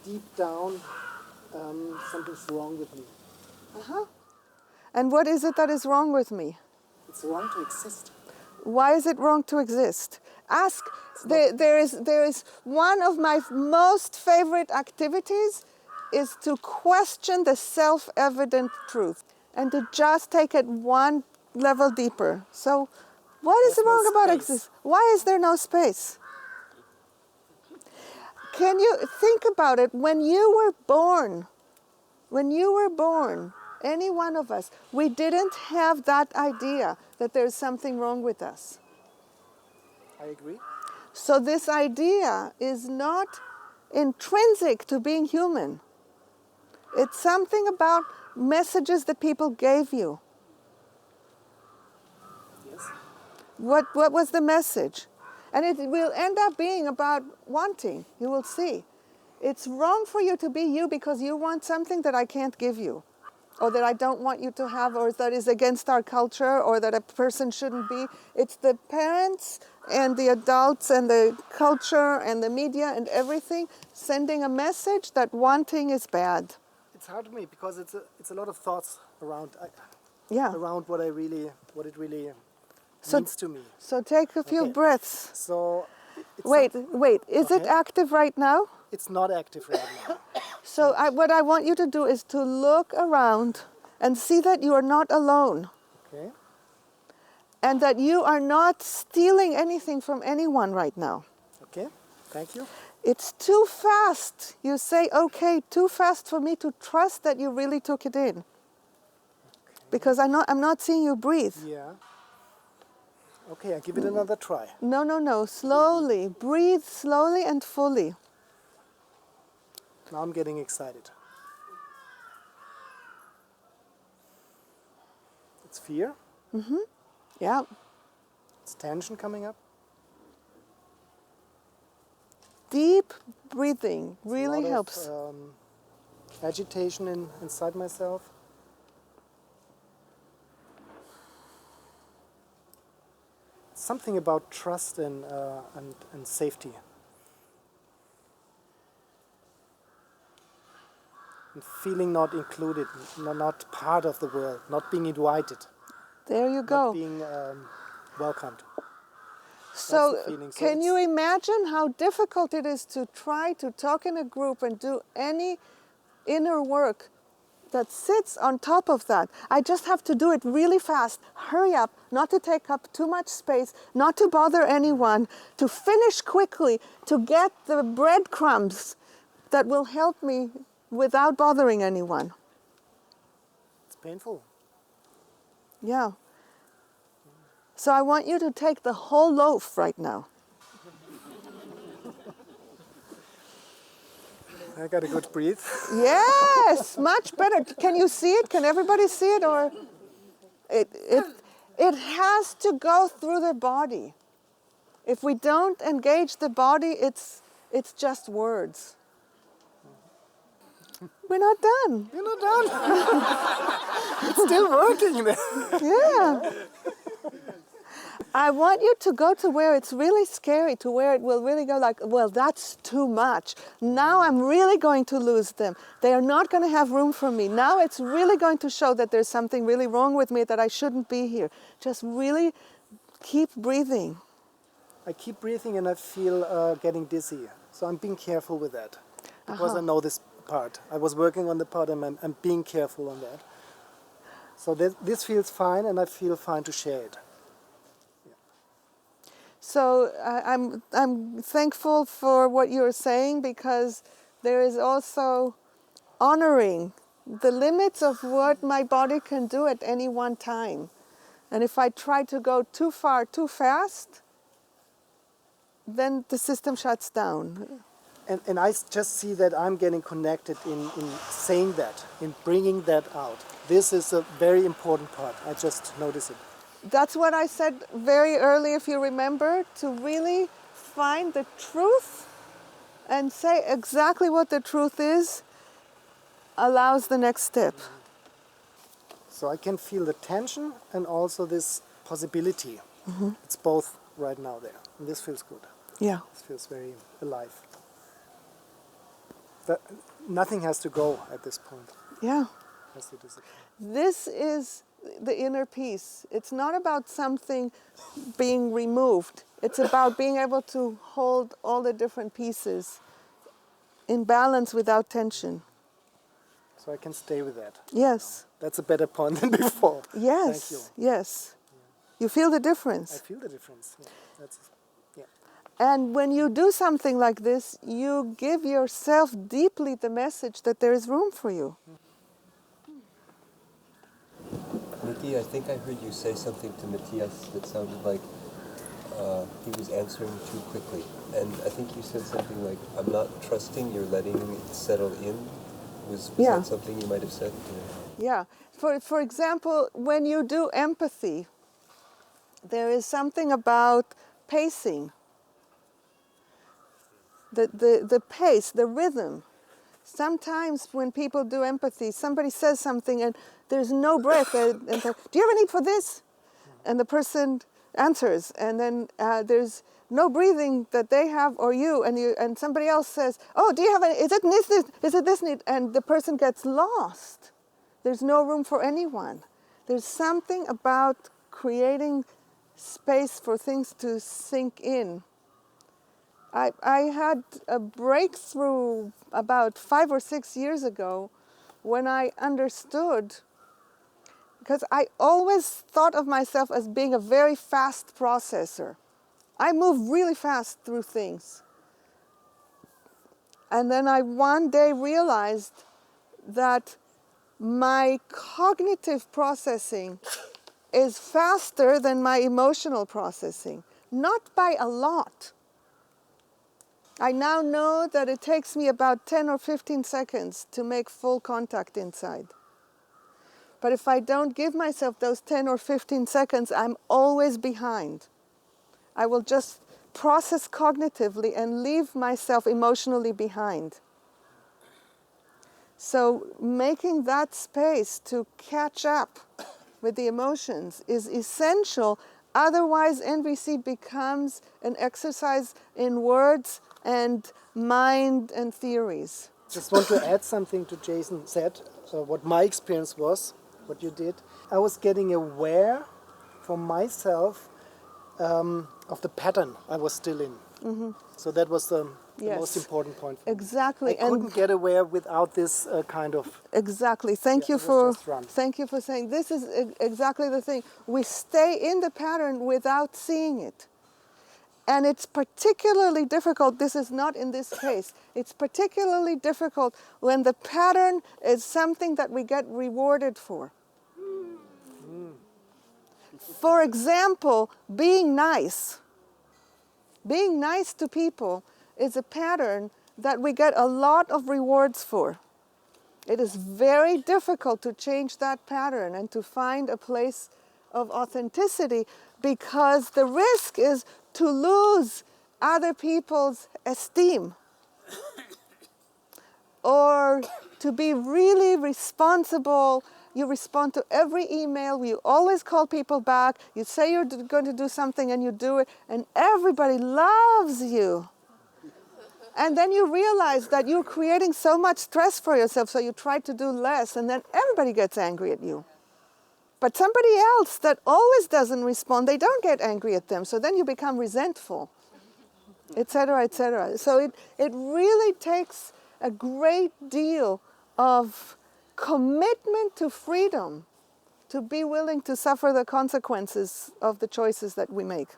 deep down something's wrong with me. And what is it that is wrong with me? It's wrong to exist. Why is it wrong to exist? Ask. There is one of my most favorite activities is to question the self-evident truth and to just take it one level deeper. So, what is There's no wrong about space. existence? Why is there no space? Can you think about it? When you were born, any one of us, we didn't have that idea that there's something wrong with us. I agree. So this idea is not intrinsic to being human. It's something about messages that people gave you. Yes. What was the message? And it will end up being about wanting. You will see. It's wrong for you to be you because you want something that I can't give you, or that I don't want you to have, or that is against our culture, or that a person shouldn't be. It's the parents and the adults and the culture and the media and everything sending a message that wanting is bad. It's hard to me because it's a lot of thoughts around Yeah. around what it really So- means to me. So take a few Okay. breaths. So it's Wait. Is it Okay. active right now? It's not active right now. So what I want you to do is to look around and see that you are not alone Okay. and that you are not stealing anything from anyone right now. Okay. Thank you. It's too fast. You say, okay, too fast for me to trust that you really took it in. Because I'm not seeing you breathe. Yeah. Okay, I'll give it another try. No. Slowly. Breathe slowly and fully. Now I'm getting excited. It's fear. Yeah. It's tension coming up. Deep breathing It's a really lot helps. of, agitation inside myself. Something about trust and safety. And feeling not included, not part of the world, not being invited, There you not go. being welcomed. So, the feeling. So can you it's- imagine how difficult it is to try to talk in a group and do any inner work that sits on top of that? I just have to do it really fast. Hurry up, not to take up too much space, not to bother anyone, to finish quickly, to get the breadcrumbs that will help me without bothering anyone. It's painful. Yeah. So I want you to take the whole loaf right now. I got a good breathe. Yes, much better. Can you see it? Can everybody see it? Or it has to go through the body. If we don't engage the body, it's just words. We're not done. You're not done. It's still working. Yeah. I want you to go to where it's really scary, to where it will really go like, well, that's too much. Now I'm really going to lose them. They are not going to have room for me. Now it's really going to show that there's something really wrong with me, that I shouldn't be here. Just really keep breathing. I keep breathing and I feel getting dizzy. So I'm being careful with that. Because I know this part. I was working on the part and I'm being careful on that. So this feels fine and I feel fine to share it. So I'm thankful for what you're saying, because there is also honoring the limits of what my body can do at any one time. And if I try to go too far, too fast, then the system shuts down. And I just see that I'm getting connected in saying that, in bringing that out. This is a very important part. I just notice it. That's what I said very early, if you remember, to really find the truth and say exactly what the truth is allows the next step. So I can feel the tension and also this possibility. It's both right now there. And this feels good. Yeah. This feels very alive. Nothing has to go at this point. Yeah. Has to disappear. This is the inner peace. It's not about something being removed. It's about being able to hold all the different pieces in balance without tension. So I can stay with that. Yes. That's a better point than before. Yes. Thank you. Yes. You feel the I difference. feel the difference. Yeah. Yeah. And when you do something like this, you give yourself deeply the message that there is room for you. Miki, I think I heard you say something to Matthias that sounded like he was answering too quickly. And I think you said something like, I'm not trusting, you're letting it settle in. Was Yeah. that something you might have said? Yeah. For example, when you do empathy, there is something about pacing. The pace, the rhythm. Sometimes when people do empathy, somebody says something and there's no breath. And do you have a need for this? And the person answers. And then there's no breathing that they have or you. And somebody else says, oh, do you have is it this need? And the person gets lost. There's no room for anyone. There's something about creating space for things to sink in. I had a breakthrough about 5 or 6 years ago when I understood, because I always thought of myself as being a very fast processor. I move really fast through things. And then I one day realized that my cognitive processing is faster than my emotional processing, not by a lot. I now know that it takes me about 10 or 15 seconds to make full contact inside. But if I don't give myself those 10 or 15 seconds, I'm always behind. I will just process cognitively and leave myself emotionally behind. So making that space to catch up with the emotions is essential. Otherwise, NVC becomes an exercise in words and mind and theories. Just want to add something to Jason said, what my experience was, what you did. I was getting aware for myself of the pattern I was still in. Mm-hmm. So that was the most important point for exactly. me. I couldn't get aware without this kind of... Exactly. Thank you for saying this is exactly the thing. We stay in the pattern without seeing it. And it's particularly difficult, this is not in this case, it's particularly difficult when the pattern is something that we get rewarded for. For example, being nice. Being nice to people is a pattern that we get a lot of rewards for. It is very difficult to change that pattern and to find a place of authenticity, because the risk is to lose other people's esteem or to be really responsible. You respond to every email, you always call people back, you say you're going to do something and you do it, and everybody loves you. And then you realize that you're creating so much stress for yourself, so you try to do less, and then everybody gets angry at you. But somebody else that always doesn't respond, they don't get angry at them, so then you become resentful, etc., etc. So it really takes a great deal of commitment to freedom to be willing to suffer the consequences of the choices that we make.